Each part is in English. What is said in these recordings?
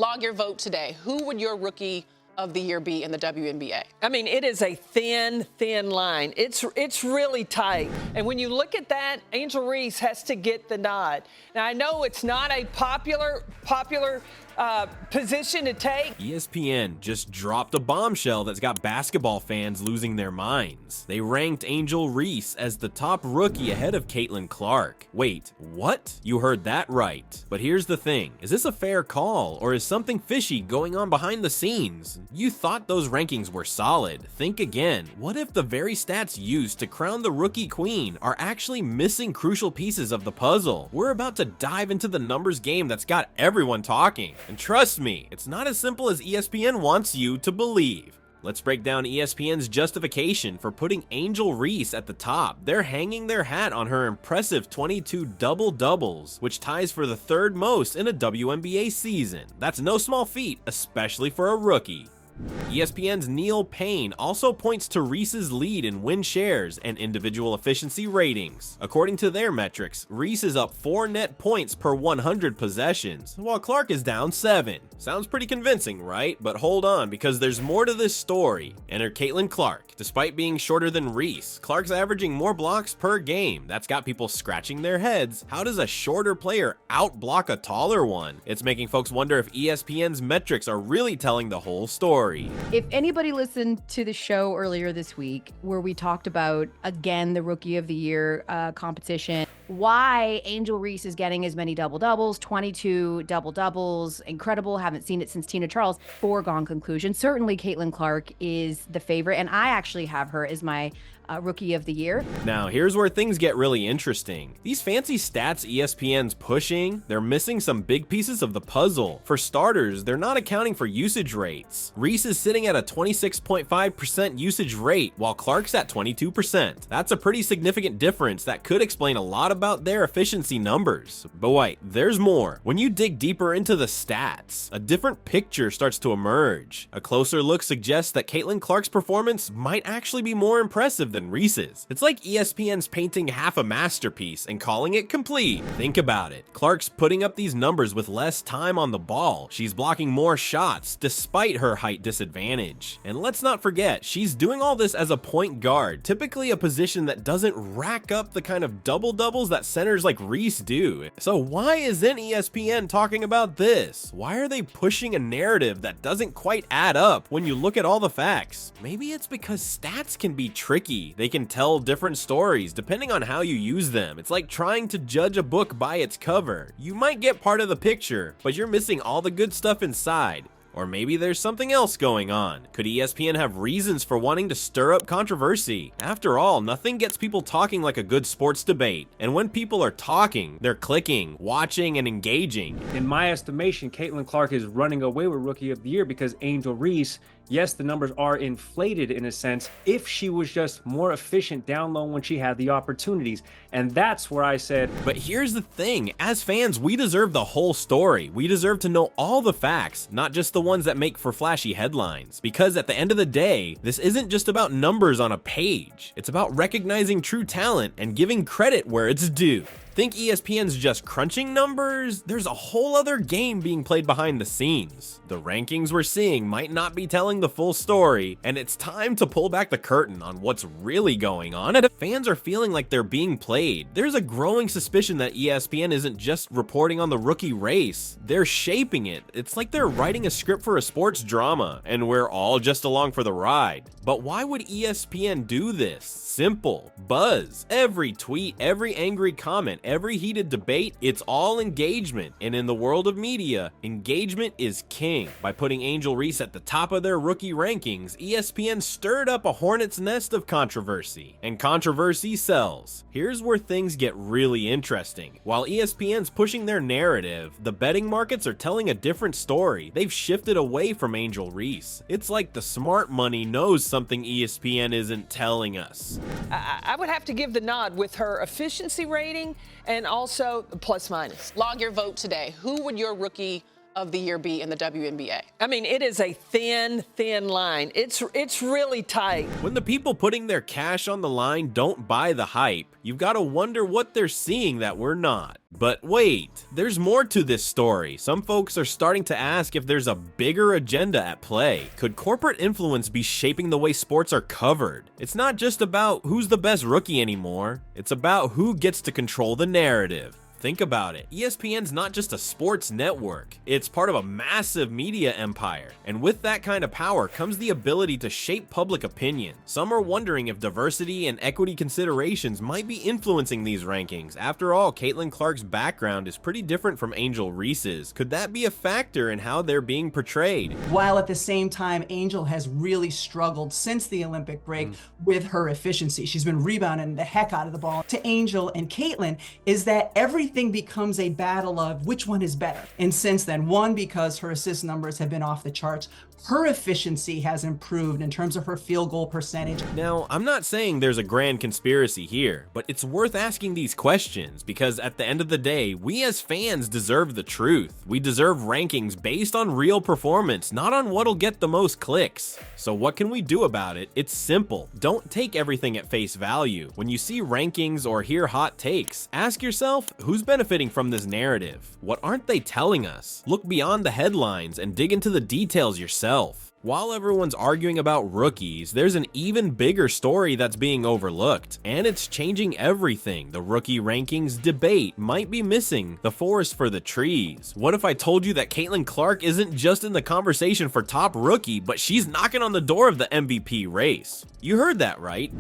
Log your vote today. Who would your rookie of the year be in the WNBA? I mean, it is a thin line. It's really tight. And when you look at that, Angel Reese has to get the nod. Now, I know it's not a popular position to take. ESPN just dropped a bombshell that's got basketball fans losing their minds. They ranked Angel Reese as the top rookie ahead of CaitlinClark. Wait, what? You heard that right. But here's the thing. Is this a fair call, or is something fishy going on behind the scenes? You thought those rankings were solid. Think again. What if the very stats used to crown the rookie queen are actually missing crucial pieces of the puzzle? We're about to dive into the numbers game that's got everyone talking. And trust me, it's not as simple as ESPN wants you to believe. Let's break down ESPN's justification for putting Angel Reese at the top. They're hanging their hat on her impressive 22 double-doubles, which ties for the third most in a WNBA season. That's no small feat, especially for a rookie. ESPN's Neil Payne also points to Reese's lead in win shares and individual efficiency ratings. According to their metrics, Reese is up 4 net points per 100 possessions, while Clark is down 7. Sounds pretty convincing, right? But hold on, because there's more to this story. Enter CaitlinClark. Despite being shorter than Reese, Clark's averaging more blocks per game. That's got people scratching their heads. How does a shorter player outblock a taller one? It's making folks wonder if ESPN's metrics are really telling the whole story. If anybody listened to the show earlier this week where we talked about, again, the Rookie of the Year competition, why Angel Reese is getting as many double-doubles, 22 double-doubles, incredible, haven't seen it since Tina Charles, foregone conclusion. Certainly CaitlinClark is the favorite, and I actually have her as my Rookie of the Year. Now, here's where things get really interesting. These fancy stats ESPN's pushing, they're missing some big pieces of the puzzle. For starters, they're not accounting for usage rates. Reese is sitting at a 26.5% usage rate, while Clark's at 22%. That's a pretty significant difference that could explain a lot about their efficiency numbers. But wait, there's more. When you dig deeper into the stats, a different picture starts to emerge. A closer look suggests that CaitlinClark's performance might actually be more impressive than Reese's. It's like ESPN's painting half a masterpiece and calling it complete. Think about it. Clark's putting up these numbers with less time on the ball. She's blocking more shots despite her height disadvantage. And let's not forget, she's doing all this as a point guard, typically a position that doesn't rack up the kind of double-doubles that centers like Reese do. So why isn't ESPN talking about this? Why are they pushing a narrative that doesn't quite add up when you look at all the facts? Maybe it's because stats can be tricky. They can tell different stories depending on how you use them. It's like trying to judge a book by its cover. You might get part of the picture, but you're missing all the good stuff inside. Or maybe there's something else going on. Could ESPN have reasons for wanting to stir up controversy? After all, nothing gets people talking like a good sports debate. And when people are talking, they're clicking, watching, and engaging. In my estimation, CaitlinClark is running away with Rookie of the Year because Angel Reese, yes, the numbers are inflated in a sense if she was just more efficient down low when she had the opportunities. And that's where I said, but here's the thing. As fans, we deserve the whole story. We deserve to know all the facts, not just the ones that make for flashy headlines. Because at the end of the day, this isn't just about numbers on a page. It's about recognizing true talent and giving credit where it's due. Think ESPN's just crunching numbers? There's a whole other game being played behind the scenes. The rankings we're seeing might not be telling the full story, and it's time to pull back the curtain on what's really going on. And if fans are feeling like they're being played, there's a growing suspicion that ESPN isn't just reporting on the rookie race, they're shaping it. It's like they're writing a script for a sports drama, and we're all just along for the ride. But why would ESPN do this? Simple. Buzz. Every tweet, every angry comment, every heated debate, it's all engagement. And in the world of media, engagement is king. By putting Angel Reese at the top of their rookie rankings, ESPN stirred up a hornet's nest of controversy. And controversy sells. Here's where things get really interesting. While ESPN's pushing their narrative, the betting markets are telling a different story. They've shifted away from Angel Reese. It's like the smart money knows something ESPN isn't telling us. I would have to give the nod with her efficiency rating and also plus minus. Log your vote today. Who would your rookie of the year be in the WNBA? I mean, it is a thin, thin line. It's really tight. When the people putting their cash on the line don't buy the hype, you've got to wonder what they're seeing that we're not. But wait, there's more to this story. Some folks are starting to ask if there's a bigger agenda at play. Could corporate influence be shaping the way sports are covered? It's not just about who's the best rookie anymore. It's about who gets to control the narrative. Think about it. ESPN's not just a sports network. It's part of a massive media empire. And with that kind of power comes the ability to shape public opinion. Some are wondering if diversity and equity considerations might be influencing these rankings. After all, CaitlinClark's background is pretty different from Angel Reese's. Could that be a factor in how they're being portrayed? While at the same time, Angel has really struggled since the Olympic break with her efficiency. She's been rebounding the heck out of the ball. To Angel and Caitlin is that everything becomes a battle of which one is better. And since then, one, because her assist numbers have been off the charts, her efficiency has improved in terms of her field goal percentage. Now, I'm not saying there's a grand conspiracy here, but it's worth asking these questions because at the end of the day, we as fans deserve the truth. We deserve rankings based on real performance, not on what'll get the most clicks. So what can we do about it? It's simple. Don't take everything at face value. When you see rankings or hear hot takes, ask yourself, who's benefiting from this narrative? What aren't they telling us? Look beyond the headlines and dig into the details yourself. While everyone's arguing about rookies, there's an even bigger story that's being overlooked, and it's changing everything. The rookie rankings debate might be missing the forest for the trees. What if I told you that CaitlinClark isn't just in the conversation for top rookie, but she's knocking on the door of the MVP race? You heard that right.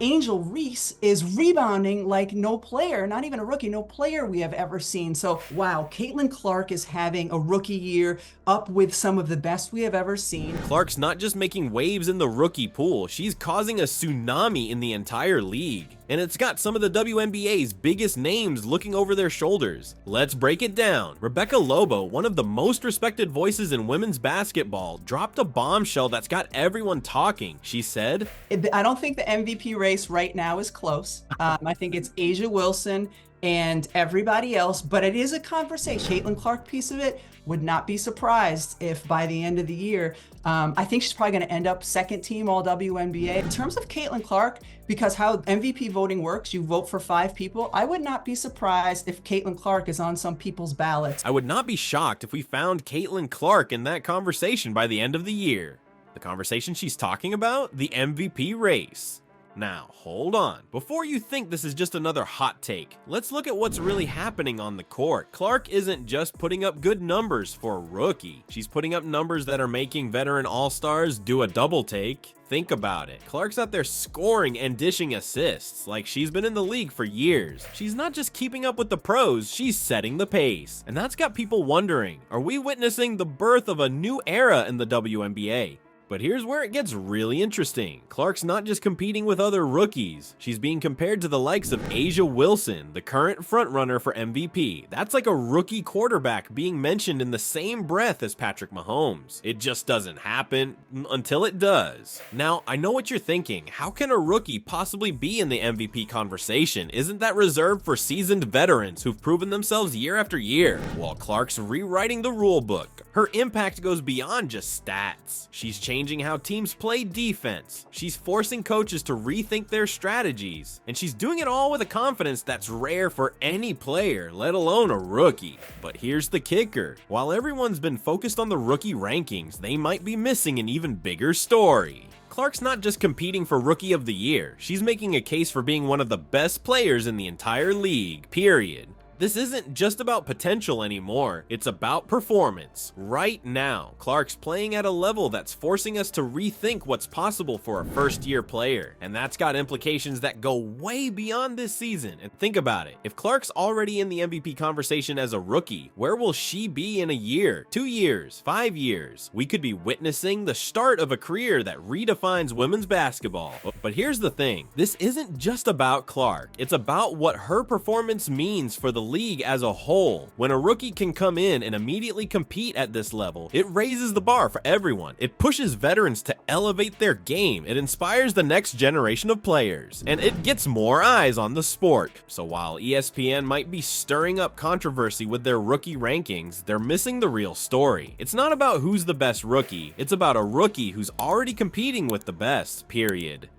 Angel Reese is rebounding like no player, not even a rookie, no player we have ever seen. So, wow, CaitlinClark is having a rookie year up with some of the best we have ever seen. Clark's not just making waves in the rookie pool, she's causing a tsunami in the entire league. And it's got some of the WNBA's biggest names looking over their shoulders. Let's break it down. Rebecca Lobo, one of the most respected voices in women's basketball, dropped a bombshell that's got everyone talking. She said, I don't think the MVP race right now is close. I think it's A'ja Wilson and everybody else, but it is a conversation. CaitlinClark piece of it, would not be surprised if by the end of the year, I think she's probably going to end up second team all WNBA. In terms of CaitlinClark, because how MVP voting works, you vote for 5 people, I would not be surprised if CaitlinClark is on some people's ballots. I would not be shocked if we found CaitlinClark in that conversation by the end of the year. The conversation she's talking about? The MVP race. Now, hold on. Before you think this is just another hot take, let's look at what's really happening on the court. Clark isn't just putting up good numbers for a rookie. She's putting up numbers that are making veteran all-stars do a double take. Think about it. Clark's out there scoring and dishing assists like she's been in the league for years. She's not just keeping up with the pros, she's setting the pace. And that's got people wondering, are we witnessing the birth of a new era in the WNBA? But here's where it gets really interesting. Clark's not just competing with other rookies. She's being compared to the likes of A'ja Wilson, the current frontrunner for MVP. That's like a rookie quarterback being mentioned in the same breath as Patrick Mahomes. It just doesn't happen until it does. Now, I know what you're thinking. How can a rookie possibly be in the MVP conversation? Isn't that reserved for seasoned veterans who've proven themselves year after year? While Clark's rewriting the rule book, her impact goes beyond just stats. She's changing how teams play defense. She's forcing coaches to rethink their strategies. And she's doing it all with a confidence that's rare for any player, let alone a rookie. But here's the kicker. While everyone's been focused on the rookie rankings, they might be missing an even bigger story. Clark's not just competing for Rookie of the Year. She's making a case for being one of the best players in the entire league, period. This isn't just about potential anymore, it's about performance. Right now, Clark's playing at a level that's forcing us to rethink what's possible for a first-year player. And that's got implications that go way beyond this season. And think about it, if Clark's already in the MVP conversation as a rookie, where will she be in a year, 2 years, 5 years? We could be witnessing the start of a career that redefines women's basketball. But here's the thing, this isn't just about Clark, it's about what her performance means for the league as a whole. When a rookie can come in and immediately compete at this level, it raises the bar for everyone. It pushes veterans to elevate their game. It inspires the next generation of players, and it gets more eyes on the sport. So while ESPN might be stirring up controversy with their rookie rankings, they're missing the real story. It's not about who's the best rookie, it's about a rookie who's already competing with the best, period.